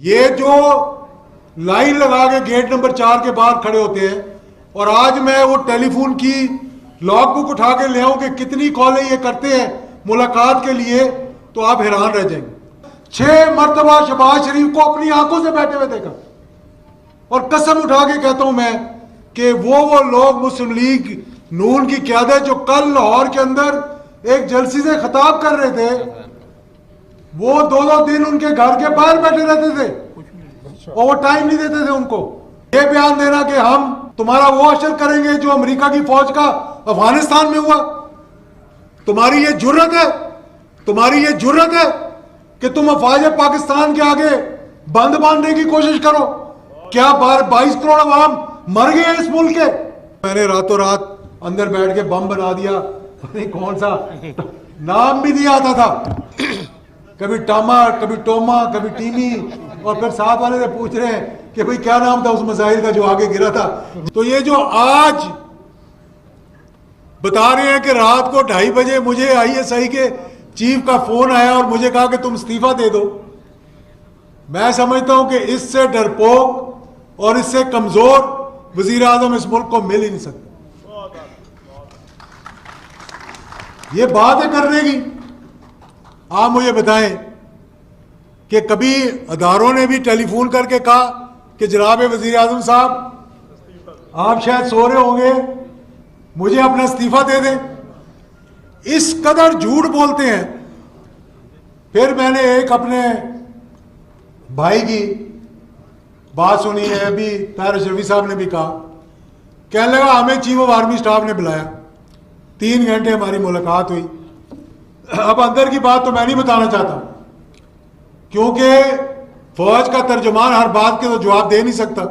یہ جو لائن لگا کے گیٹ نمبر 4 کے باہر کھڑے ہوتے ہیں اور آج میں وہ ٹیلی فون کی لاگ بک اٹھا کے لے آؤں کہ کتنی کالیں یہ کرتے ہیں ملاقات کے لیے تو آپ حیران رہ جائیں گے۔ 6 مرتبہ شہباز شریف کو اپنی آنکھوں سے بیٹھے ہوئے دیکھا اور قسم اٹھا کے کہتا ہوں میں کہ وہ لوگ مسلم لیگ نون کی قیادت جو کل لاہور کے اندر ایک جلسے سے خطاب کر رہے تھے وہ 2 دن ان کے گھر کے باہر بیٹھے رہتے تھے اور وہ ٹائم نہیں دیتے تھے ان کو۔ یہ بیان دینا کہ ہم تمہارا وہ اشر کریں گے جو امریکہ کی فوج کا افغانستان میں ہوا، تمہاری یہ جرت ہے کہ تم افواج پاکستان کے آگے بند باندھنے کی کوشش کرو؟ کیا 22 کروڑ عوام مر گئے ہیں اس ملک کے؟ میں نے راتوں رات اندر بیٹھ کے بم بنا دیا، کون سا نام بھی نہیں آتا تھا، کبھی ٹاما، کبھی ٹوما، کبھی ٹیمی، اور پھر ساتھ والے سے پوچھ رہے ہیں کہ بھئی کیا نام تھا اس میزائل کا جو آگے گرا تھا۔ تو یہ جو آج بتا رہے ہیں کہ رات کو 2:30 بجے مجھے ISI کے چیف کا فون آیا اور مجھے کہا کہ تم استعفیٰ دے دو، میں سمجھتا ہوں کہ اس سے ڈرپوک اور اس سے کمزور وزیر اعظم اس ملک کو مل ہی نہیں سکتا۔ یہ بات ہے کرنے کی۔ آپ مجھے بتائیں کہ کبھی اداروں نے بھی ٹیلی فون کر کے کہا کہ جناب وزیر اعظم صاحب آپ شاید سو رہے ہوں گے، مجھے اپنا استعفیٰ دے دیں؟ اس قدر جھوٹ بولتے ہیں۔ پھر میں نے ایک اپنے بھائی کی بات سنی ہے، ابھی طاہر اشرفی صاحب نے بھی کہا، کہنے لگا ہمیں چیف آف آرمی اسٹاف نے بلایا، 3 گھنٹے ہماری ملاقات ہوئی۔ اب اندر کی بات تو میں نہیں بتانا چاہتا کیونکہ فوج کا ترجمان ہر بات کے تو جواب دے نہیں سکتا۔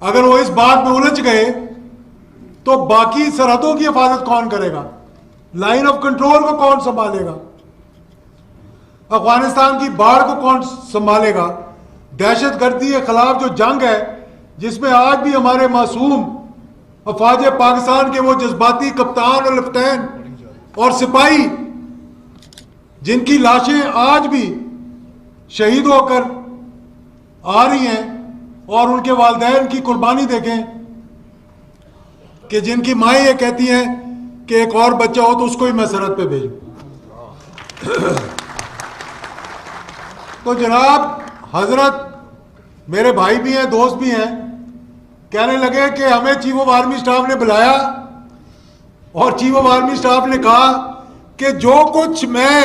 اگر وہ اس بات میں الجھ گئے تو باقی سرحدوں کی حفاظت کون کرے گا؟ لائن آف کنٹرول کو کون سنبھالے گا؟ افغانستان کی باڑھ کو کون سنبھالے گا؟ دہشت گردی کے خلاف جو جنگ ہے جس میں آج بھی ہمارے معصوم افواج پاکستان کے وہ جذباتی کپتان اور لیفٹیننٹ اور سپاہی جن کی لاشیں آج بھی شہید ہو کر آ رہی ہیں اور ان کے والدین کی قربانی دیکھیں کہ جن کی مائیں یہ کہتی ہیں کہ ایک اور بچہ ہو تو اس کو ہی میں سرحد پہ بھیجوں۔ تو جناب حضرت میرے بھائی بھی ہیں، دوست بھی ہیں، کہنے لگے کہ ہمیں چیف آف آرمی اسٹاف نے بلایا اور چیف آف آرمی اسٹاف نے کہا کہ جو کچھ میں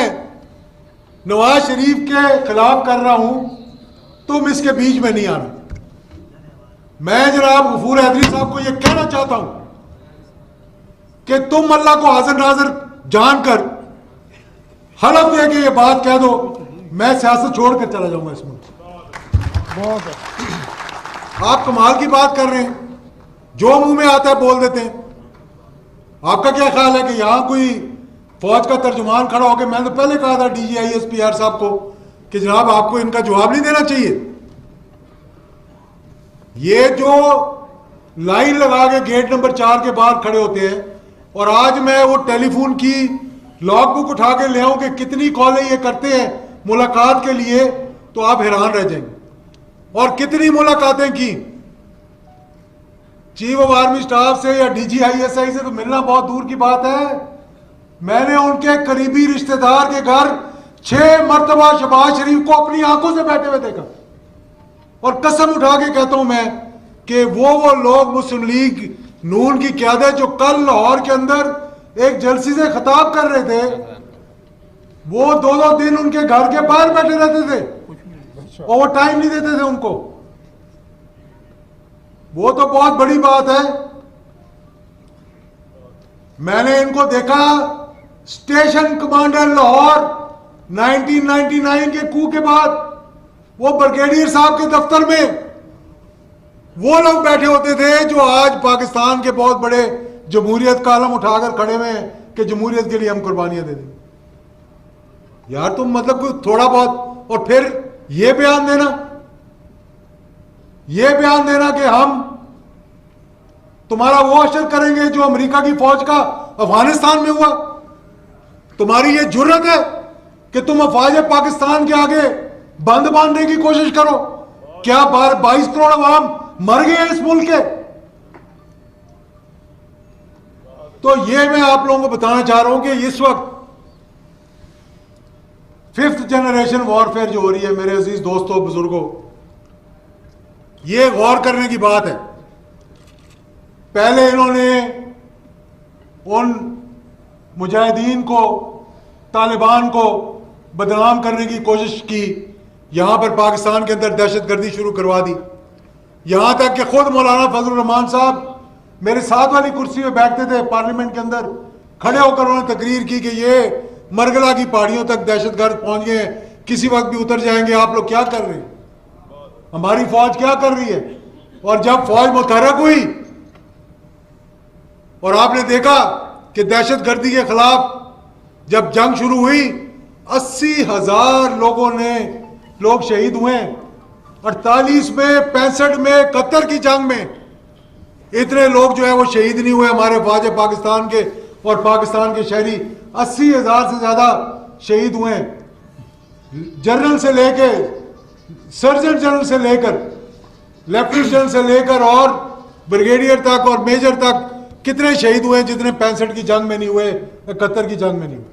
نواز شریف کے خلاف کر رہا ہوں تم اس کے بیچ میں نہیں آنا۔ میں جناب غفور حیدری صاحب کو یہ کہنا چاہتا ہوں کہ تم اللہ کو حاضر ناظر جان کر حلف دے کے یہ بات کہہ دو میں سیاست چھوڑ کر چلا جاؤں گا اس ملک سے۔ آپ کمال کی بات کر رہے ہیں، جو منہ میں آتا ہے بول دیتے ہیں۔ آپ کا کیا خیال ہے کہ یہاں کوئی فوج کا ترجمان کھڑا ہو کے، میں نے تو پہلے کہا تھا DG ISPR صاحب کو کہ جناب آپ کو ان کا جواب نہیں دینا چاہیے۔ یہ جو لائن لگا کے گیٹ نمبر 4 کے باہر کھڑے ہوتے ہیں اور آج میں وہ ٹیلی فون کی لاگ بک اٹھا کے لے آؤں کہ کتنی کالیں یہ کرتے ہیں ملاقات کے لیے تو آپ حیران رہ جائیں گے۔ اور کتنی ملاقاتیں کی چیف آف آرمی اسٹاف سے یا DG ISI سے تو ملنا بہت دور کی بات ہے۔ میں نے ان کے قریبی رشتہ دار کے گھر 6 مرتبہ شہباز شریف کو اپنی آنکھوں سے بیٹھے ہوئے دیکھا اور قسم اٹھا کے کہتا ہوں میں کہ وہ لوگ مسلم لیگ نون کی قیادت جو کل لاہور کے اندر ایک جلسے سے خطاب کر رہے تھے وہ 2 دن ان کے گھر کے باہر بیٹھے رہتے تھے اور وہ ٹائم نہیں دیتے تھے ان کو۔ وہ تو بہت بڑی بات ہے۔ میں نے ان کو دیکھا اسٹیشن کمانڈر لاہور 1999 کے کو کے بعد وہ بریگیڈیئر صاحب کے دفتر میں وہ لوگ بیٹھے ہوتے تھے جو آج پاکستان کے بہت بڑے جمہوریت کا علم اٹھا کر کھڑے ہوئے ہیں کہ جمہوریت کے لیے ہم قربانیاں دے دیں۔ یار تم مطلب کوئی تھوڑا بہت، اور پھر یہ بیان دینا کہ ہم تمہارا وہ اشر کریں گے جو امریکہ کی فوج کا افغانستان میں ہوا۔ تمہاری یہ جرت ہے کہ تم افواج پاکستان کے آگے بند باندھنے کی کوشش کرو. کیا 22 کروڑ عوام مر گئے ہیں اس ملک کے؟ تو یہ میں آپ لوگوں کو بتانا چاہ رہا ہوں کہ اس وقت 5th جنریشن وارفیئر جو ہو رہی ہے میرے عزیز دوستوں بزرگوں، یہ غور کرنے کی بات ہے. پہلے انہوں نے ان مجاہدین کو، طالبان کو بدنام کرنے کی کوشش کی، یہاں پر پاکستان کے اندر دہشت گردی شروع کروا دی. یہاں تک کہ خود مولانا فضل الرحمان صاحب میرے ساتھ والی کرسی پہ بیٹھتے تھے پارلیمنٹ کے اندر، کھڑے ہو کر انہوں نے تقریر کی کہ یہ مرگلا کی پہاڑیوں تک دہشت گرد پہنچ گئے ہیں، کسی وقت بھی اتر جائیں گے. آپ لوگ کیا کر رہے ہیں؟ ہماری فوج کیا کر رہی ہے؟ اور جب فوج متحرک ہوئی اور آپ نے دیکھا کہ دہشت گردی کے خلاف جب جنگ شروع ہوئی، 80,000 لوگ شہید ہوئے. 48 میں، 65 میں، 71 کی جنگ میں اتنے لوگ جو ہے وہ شہید نہیں ہوئے ہمارے فوج پاکستان کے اور پاکستان کے شہری. 80,000 سے زیادہ شہید ہوئے ہیں. جنرل سے لے کے، سرجن جنرل سے لے کر، لیفٹیننٹ جنرل سے لے کر اور بریگیڈیئر تک اور میجر تک کتنے شہید ہوئے ہیں جتنے 65 کی جنگ میں نہیں ہوئے، 71 کی جنگ میں نہیں ہوئے.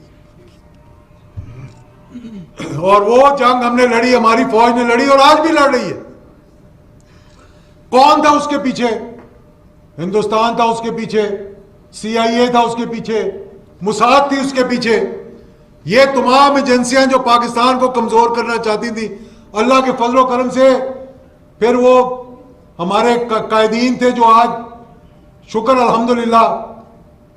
اور وہ جنگ ہم نے لڑی، ہماری فوج نے لڑی اور آج بھی لڑ رہی ہے. کون تھا اس کے پیچھے؟ ہندوستان تھا اس کے پیچھے، CIA تھا اس کے پیچھے، موساد تھی اس کے پیچھے. یہ تمام ایجنسیاں جو پاکستان کو کمزور کرنا چاہتی تھیں، اللہ کے فضل و کرم سے پھر وہ ہمارے قائدین تھے جو آج شکر الحمدللہ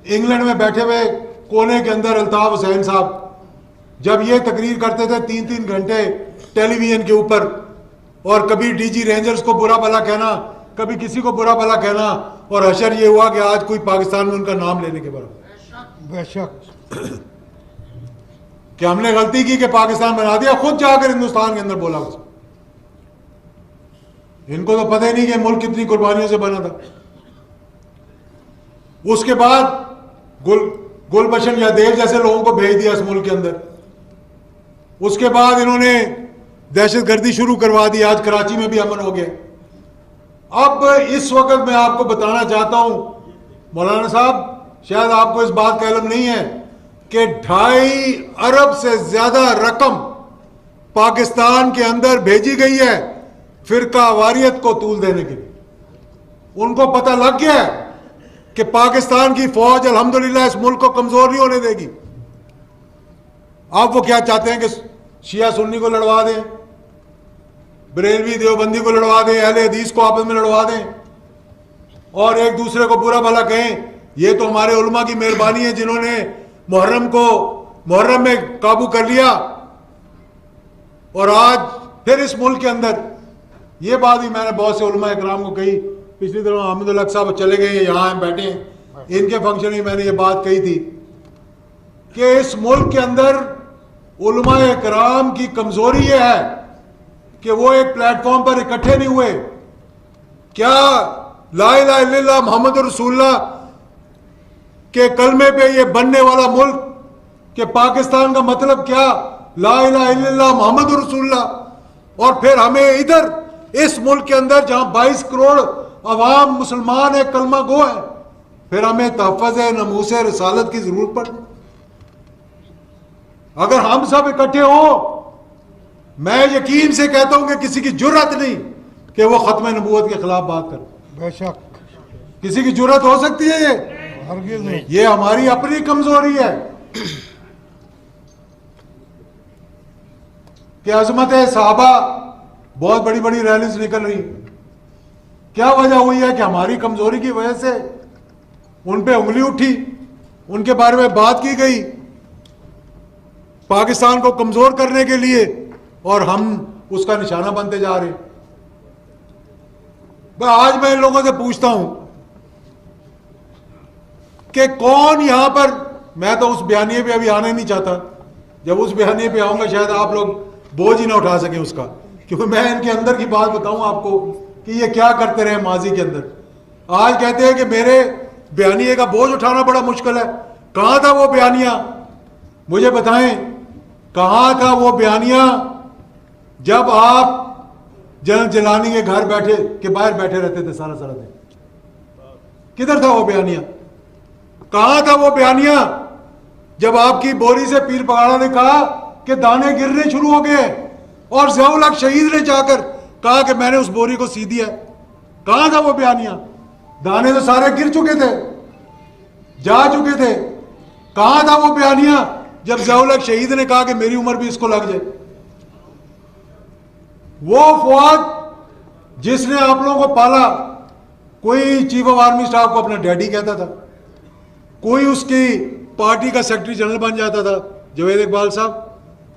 انگلینڈ میں بیٹھے ہوئے کونے کے اندر، الطاف حسین صاحب جب یہ تقریر کرتے تھے 3 گھنٹے ٹیلی ویژن کے اوپر، اور کبھی DG رینجرز کو برا بھلا کہنا، کبھی کسی کو برا بھلا کہنا، اور حشر یہ ہوا کہ آج کوئی پاکستان میں ان کا نام لینے کے برابر. بے شک کہ ہم نے غلطی کی کہ پاکستان بنا دیا. خود جا کر ہندوستان کے اندر بولا اس. ان کو تو پتہ ہی نہیں کہ ملک کتنی قربانیوں سے بنا تھا. اس کے بعد گلبشن یادیو جیسے لوگوں کو بھیج دیا اس ملک کے اندر. اس کے بعد انہوں نے دہشت گردی شروع کروا دی. آج کراچی میں بھی امن ہو گیا. اب اس وقت میں آپ کو بتانا چاہتا ہوں مولانا صاحب، شاید آپ کو اس بات کا علم نہیں ہے کہ 2.5 ارب سے زیادہ رقم پاکستان کے اندر بھیجی گئی ہے فرقہ واریت کو طول دینے کے لیے. ان کو پتہ لگ گیا ہے کہ پاکستان کی فوج الحمدللہ اس ملک کو کمزور نہیں ہونے دے گی. اب وہ کیا چاہتے ہیں کہ شیعہ سنی کو لڑوا دیں، بریلوی دیوبندی کو لڑوا دیں، اہل حدیث کو آپس میں لڑوا دیں اور ایک دوسرے کو برا بھلا کہیں. یہ تو ہمارے علماء کی مہربانی ہے جنہوں نے محرم میں قابو کر لیا. اور آج پھر اس ملک کے اندر یہ بات بھی میں نے بہت سے علماء اکرام کو کہی. پچھلی طرح احمد الحق صاحب چلے گئے ہیں، یہاں ہم بیٹھے ہیں، ان کے فنکشن میں میں نے یہ بات کہی تھی کہ اس ملک کے اندر علماء اکرام کی کمزوری یہ ہے کہ وہ ایک پلیٹ فارم پر اکٹھے نہیں ہوئے. کیا لا الہ الا اللہ محمد رسول اللہ کے کلمے پہ یہ بننے والا ملک کہ پاکستان کا مطلب کیا؟ لا الہ الا اللہ محمد رسول اللہ. اور پھر ہمیں ادھر اس ملک کے اندر جہاں 22 کروڑ عوام مسلمان ہے، کلمہ گو ہے، پھر ہمیں تحفظ ناموس رسالت کی ضرورت پڑتی. اگر ہم سب اکٹھے ہوں، میں یقین سے کہتا ہوں کہ کسی کی جرأت نہیں کہ وہ ختم نبوت کے خلاف بات کرے. بے شک کسی کی جرأت ہو سکتی ہے یہ؟ ہرگز نہیں. یہ ہماری اپنی کمزوری ہے کہ عظمت صحابہ بہت بڑی بڑی ریلیز نکل رہی. کیا وجہ ہوئی ہے کہ ہماری کمزوری کی وجہ سے ان پہ انگلی اٹھی، ان کے بارے میں بات کی گئی پاکستان کو کمزور کرنے کے لیے، اور ہم اس کا نشانہ بنتے جا رہے ہیں. آج میں ان لوگوں سے پوچھتا ہوں کہ کون یہاں پر، میں تو اس بیانیے پہ ابھی آنا نہیں چاہتا، جب اس بیانیے پہ آؤں گا شاید آپ لوگ بوجھ ہی نہ اٹھا سکیں اس کا، کیونکہ میں ان کے اندر کی بات بتاؤں آپ کو کہ یہ کیا کرتے رہے ماضی کے اندر. آج کہتے ہیں کہ میرے بیانیے کا بوجھ اٹھانا بڑا مشکل ہے. کہاں تھا وہ بیانیہ؟ مجھے بتائیں کہاں تھا وہ بیانیہ جب آپ جنرل جیلانی کے گھر بیٹھے کے باہر بیٹھے رہتے تھے سارا دن، کدھر تھا وہ بیانیہ؟ کہاں تھا وہ بیانیہ جب آپ کی بوری سے پیر پگاڑا نے کہا کہ دانے گرنے شروع ہو گئے اور ضیاء الحق شہید نے جا کر کہا کہ میں نے اس بوری کو سی دیا؟ کہاں تھا وہ بیانیہ؟ دانے تو سارے گر چکے تھے، جا چکے تھے۔ کہاں تھا وہ بیانیہ جب ضیاء الحق شہید نے کہا کہ میری عمر بھی اس کو لگ جائے؟ وہ فواد جس نے آپ لوگوں کو پالا، کوئی چیف آف آرمی اسٹاف کو اپنا ڈیڈی کہتا تھا، کوئی اس کی پارٹی کا سیکرٹری جنرل بن جاتا تھا۔ جوید اقبال صاحب،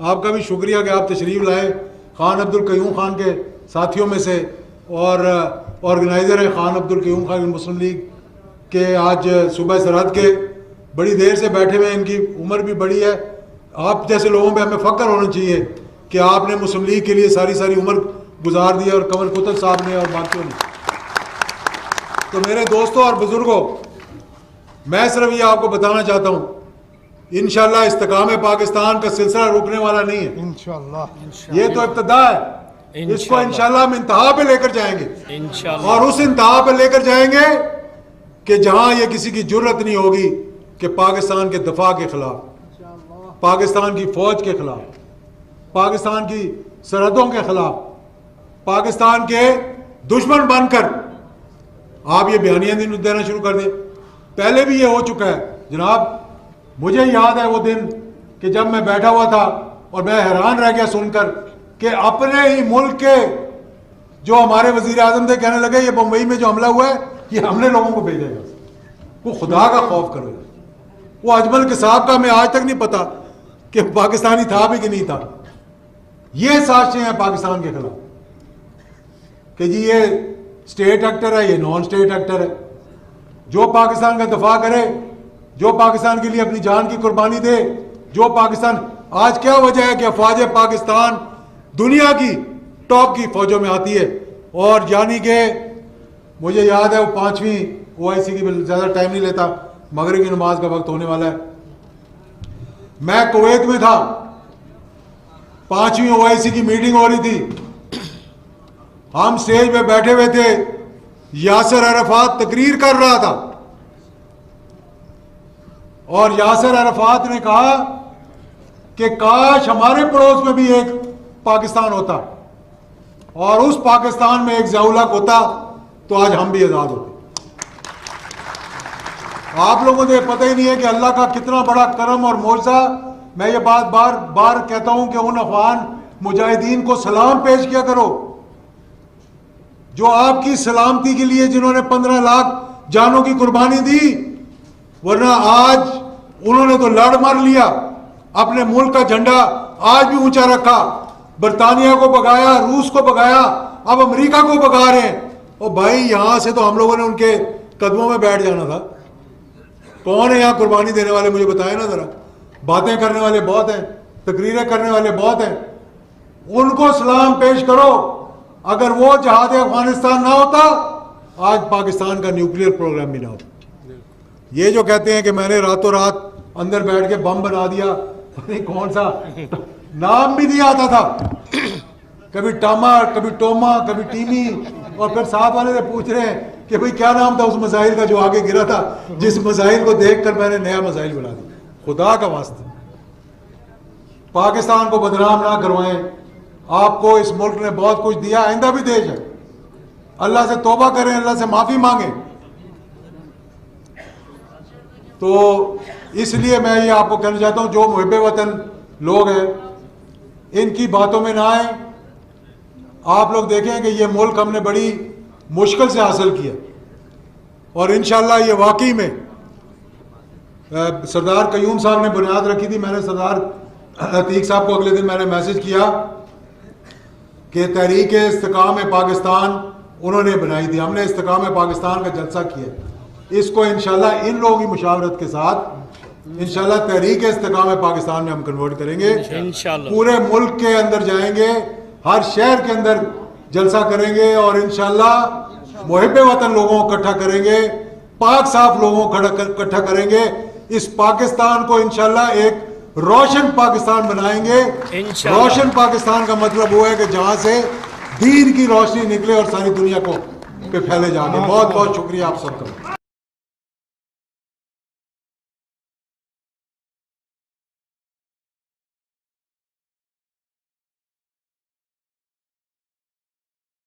آپ کا بھی شکریہ کہ آپ تشریف لائے، خان عبد القیوم خان کے ساتھیوں میں سے اور آرگنائزر ہیں خان عبد القیوم خان مسلم لیگ کے، آج صوبہ سرحد کے بڑی دیر سے بیٹھے ہوئے، ان کی عمر بھی بڑی ہے۔ آپ جیسے لوگوں پہ ہمیں فخر ہونا چاہیے کہ آپ نے مسلم لیگ کے لیے ساری عمر گزار دی اور قمر قطب صاحب نے اور باقیوں نے۔ تو میرے دوستوں اور بزرگوں، میں صرف یہ آپ کو بتانا چاہتا ہوں، انشاءاللہ استحکام پاکستان کا سلسلہ رکنے والا نہیں ہے انشاءاللہ۔ یہ تو ابتدا ہے، اس کو انشاءاللہ ہم انتہا پہ لے کر جائیں گے، اور اس انتہا پہ لے کر جائیں گے کہ جہاں یہ کسی کی جرت نہیں ہوگی کہ پاکستان کے دفاع کے خلاف، پاکستان کی فوج کے خلاف، پاکستان کی سرحدوں کے خلاف، پاکستان کے دشمن بن کر آپ یہ بیانیاں دینا شروع کر دیں۔ پہلے بھی یہ ہو چکا ہے جناب، مجھے یاد ہے وہ دن کہ جب میں بیٹھا ہوا تھا اور میں حیران رہ گیا سن کر کہ اپنے ہی ملک کے جو ہمارے وزیر اعظم تھے کہنے لگے یہ بمبئی میں جو حملہ ہوا ہے یہ ہم نے لوگوں کو بھیجا ہے۔ وہ خدا کا خوف کرو، وہ اجمل قصاب کا ہمیں آج تک نہیں پتا کہ پاکستانی تھا بھی کہ نہیں تھا۔ یہ سازشیں ہیں پاکستان کے خلاف کہ جی یہ اسٹیٹ ایکٹر ہے، یہ نان اسٹیٹ ایکٹر ہے، جو پاکستان کا دفاع کرے، جو پاکستان کے لیے اپنی جان کی قربانی دے، جو پاکستان، آج کیا وجہ ہے کہ افواج پاکستان دنیا کی ٹاپ کی فوجوں میں آتی ہے، اور یعنی کہ مجھے یاد ہے وہ 5ویں OIC کی، زیادہ ٹائم نہیں لیتا، مغرب کی نماز کا وقت ہونے والا ہے، میں کویت میں تھا، 5ویں OIC کی میٹنگ ہو رہی تھی، ہم سٹیج پہ بیٹھے ہوئے تھے، یاسر عرفات تقریر کر رہا تھا، اور یاسر عرفات نے کہا کہ کاش ہمارے پڑوس میں بھی ایک پاکستان ہوتا، اور اس پاکستان میں ایک ضیاء الحق ہوتا تو آج ہم بھی آزاد ہوتے۔ آپ لوگوں کو پتہ ہی نہیں ہے کہ اللہ کا کتنا بڑا کرم اور معجزہ۔ میں یہ بات بار بار کہتا ہوں کہ ان افغان مجاہدین کو سلام پیش کیا کرو جو آپ کی سلامتی کے لیے جنہوں نے 15 لاکھ جانوں کی قربانی دی، ورنہ آج انہوں نے تو لڑ مر لیا، اپنے ملک کا جھنڈا آج بھی اونچا رکھا، برطانیہ کو بگایا، روس کو بگایا، اب امریکہ کو بگا رہے ہیں۔ اور بھائی یہاں سے تو ہم لوگوں نے ان کے قدموں میں بیٹھ جانا تھا۔ کون ہے یہاں قربانی دینے والے؟ مجھے بتائیں نا ذرا۔ باتیں کرنے والے بہت ہیں، تقریریں کرنے والے بہت ہیں، ان کو سلام پیش کرو۔ اگر وہ جہاد افغانستان نہ ہوتا آج پاکستان کا نیوکلیئر پروگرام بھی نہ ہوتا۔ یہ جو کہتے ہیں کہ میں نے راتوں رات اندر بیٹھ کے بم بنا دیا، کون سا نام بھی نہیں آتا تھا، کبھی ٹاما، کبھی ٹوما، کبھی ٹیمی، اور پھر ساتھ والے سے پوچھ رہے ہیں کہ بھئی کیا نام تھا اس میزائل کا جو آگے گرا تھا، جس میزائل کو دیکھ کر میں نے نیا میزائل بنا دیا۔ خدا کا واسطہ پاکستان کو بدنام نہ کروائیں۔ آپ کو اس ملک نے بہت کچھ دیا، آئندہ بھی دے جائے، اللہ سے توبہ کریں، اللہ سے معافی مانگیں۔ تو اس لیے میں یہ آپ کو کہنا چاہتا ہوں، جو محب وطن لوگ ہیں ان کی باتوں میں نہ آئیں۔ آپ لوگ دیکھیں کہ یہ ملک ہم نے بڑی مشکل سے حاصل کیا، اور انشاءاللہ یہ واقعی میں سردار قیوم صاحب نے بنیاد رکھی تھی۔ میں نے سردار عتیق صاحب کو اگلے دن میں نے میسج کیا کہ تحریک استحکام پاکستان انہوں نے بنائی تھی، ہم نے استحکام پاکستان کا جلسہ کیا، اس کو انشاءاللہ ان لوگوں کی مشاورت کے ساتھ انشاءاللہ تحریک استحکام پاکستان میں ہم کنورٹ کریں گے، پورے ملک کے اندر جائیں گے، ہر شہر کے اندر جلسہ کریں گے، اور انشاءاللہ محب وطن لوگوں کو اکٹھا کریں گے، پاک صاف لوگوں کو اکٹھا کریں گے، اس پاکستان کو انشاءاللہ ایک روشن پاکستان بنائیں گے. انشاءاللہ. روشن پاکستان کا مطلب وہ ہے کہ جہاں سے دین کی روشنی نکلے اور ساری دنیا کو پہ پھیلے جا کے. بہت بہت شکریہ آپ سب کا.